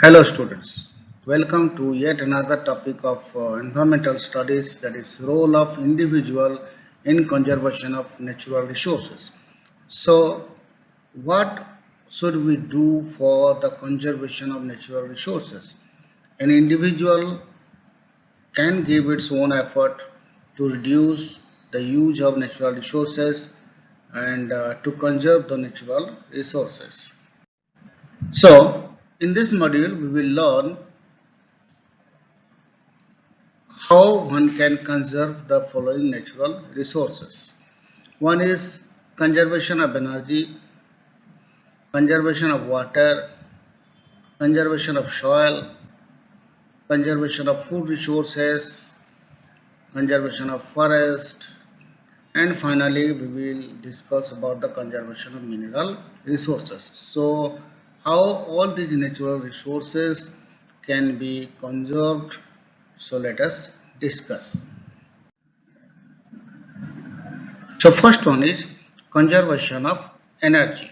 Hello students, welcome to yet another topic of environmental studies, that is role of individual in conservation of natural resources. So what should we do for the conservation of natural resources? An individual can give its own effort to reduce the use of natural resources and to conserve the natural resources. So in this module we will learn how one can conserve the following natural resources. One is conservation of energy, conservation of water, conservation of soil, conservation of food resources, conservation of forest, and finally we will discuss about the conservation of mineral resources. So how all these natural resources can be conserved, so let us discuss. So first one is conservation of energy.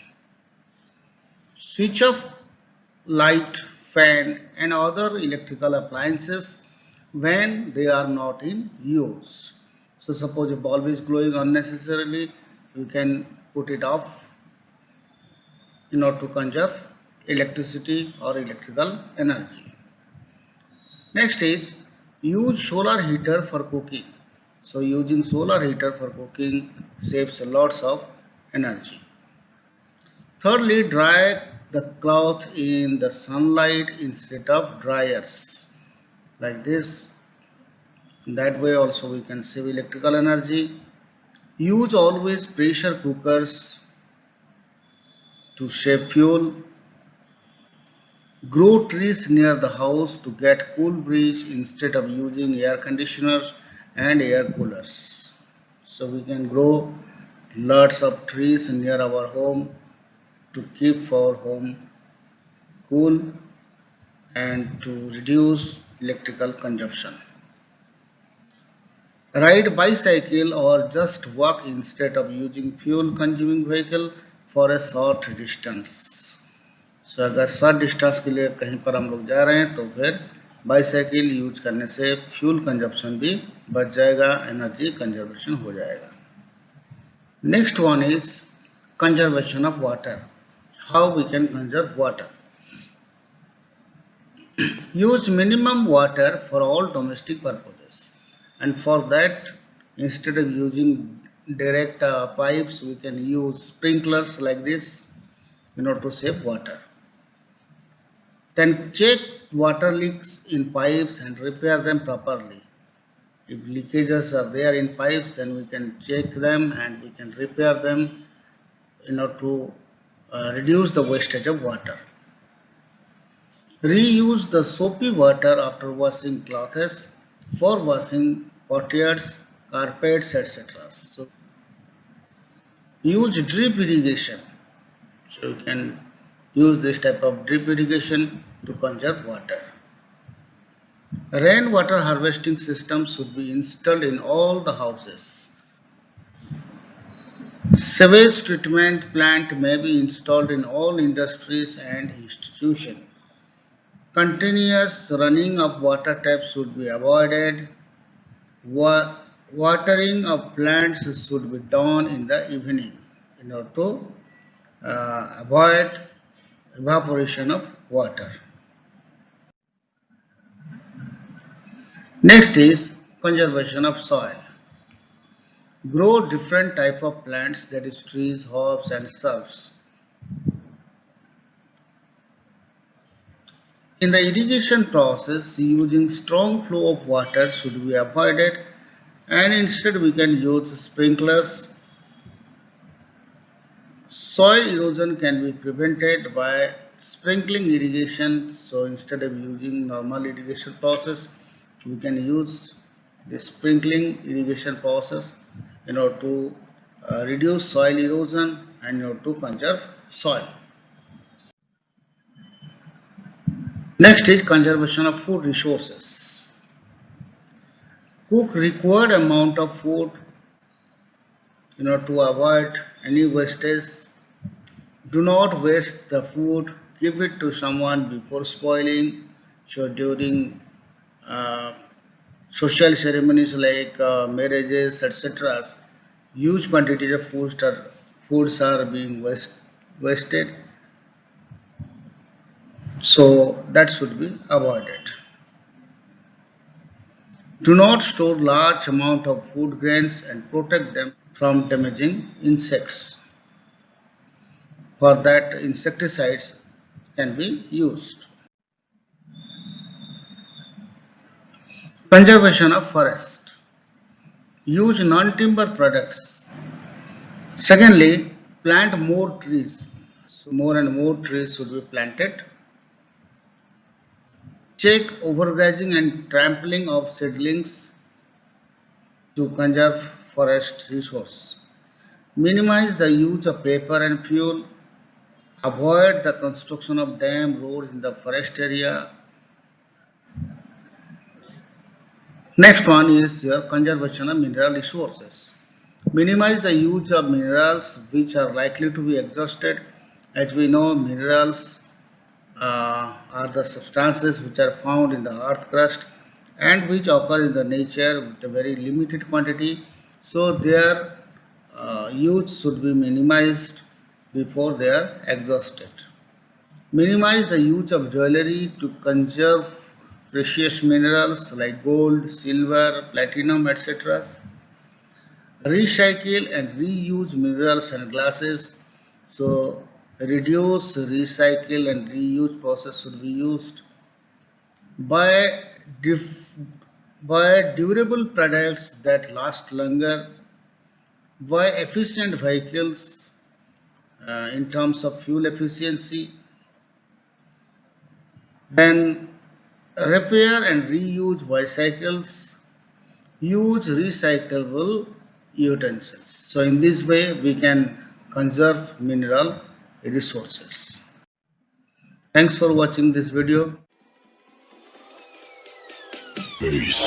Switch off light, fan and other electrical appliances when they are not in use. So suppose a bulb is glowing unnecessarily, you can put it off in order to conserve electricity or electrical energy. Next is use solar heater for cooking. So using solar heater for cooking saves lots of energy. Thirdly, dry the cloth in the sunlight instead of dryers. Like this. That way also we can save electrical energy. Use always pressure cookers to save fuel. Grow trees near the house to get cool breeze instead of using air conditioners and air coolers. So we can grow lots of trees near our home to keep our home cool and to reduce electrical consumption. Ride bicycle or just walk instead of using fuel consuming vehicle for a short distance. So अगर short distance के लिए कहीं पर हम लोग जा रहे हैं तो फिर बाईसाइकिल यूज करने से फ्यूल कंजप्शन भी बच जाएगा, एनर्जी कंजर्वेशन हो जाएगा. Next one is conservation of water. How we can conserve water. Use minimum water for all domestic purposes, and for that instead of using direct pipes we can use sprinklers like this in order to save water. Then check water leaks in pipes and repair them properly. If leakages are there in pipes, then we can check them and we can repair them in order to reduce the wastage of water. Reuse the soapy water after washing clothes for washing potters, carpets, etc. So use drip irrigation. So you can use this type of drip irrigation to conserve water. Rainwater harvesting systems should be installed in all the houses. Sewage treatment plant may be installed in all industries and institutions. Continuous running of water taps should be avoided. Watering of plants should be done in the evening in order to avoid evaporation of water. Next is conservation of soil. Grow different type of plants, that is trees, herbs and shrubs. In the irrigation process, using strong flow of water should be avoided, and instead we can use sprinklers. Soil erosion can be prevented by sprinkling irrigation. So instead of using normal irrigation process, we can use the sprinkling irrigation process in order to reduce soil erosion and in order to conserve soil. Next is conservation of food resources. Cook required amount of food in order to avoid any wastage. Do not waste the food. give it to someone before spoiling. So during uh, social ceremonies like marriages, etc., huge quantities of foods are being wasted. So that should be avoided. Do not store large amount of food grains and protect them from damaging insects. For that, insecticides can be used. Conservation of forest. Use non-timber products. Secondly, plant more trees. So more and more trees should be planted. Check overgrazing and trampling of seedlings to conserve forest resource. Minimize the use of paper and fuel. Avoid the construction of dam roads in the forest area. Next one is your conservation of mineral resources. Minimize the use of minerals which are likely to be exhausted. As we know, minerals are the substances which are found in the earth crust and which occur in the nature with a very limited quantity. So their use should be minimized before they are exhausted. Minimize the use of jewelry to conserve precious minerals like gold, silver, platinum, etc. Recycle and reuse minerals and glasses. So reduce, recycle and reuse process should be used. Buy durable products that last longer. Buy efficient vehicles in terms of fuel efficiency. Then repair and reuse bicycles. Use recyclable utensils. So in this way we can conserve mineral resources. Thanks for watching this video. Peace.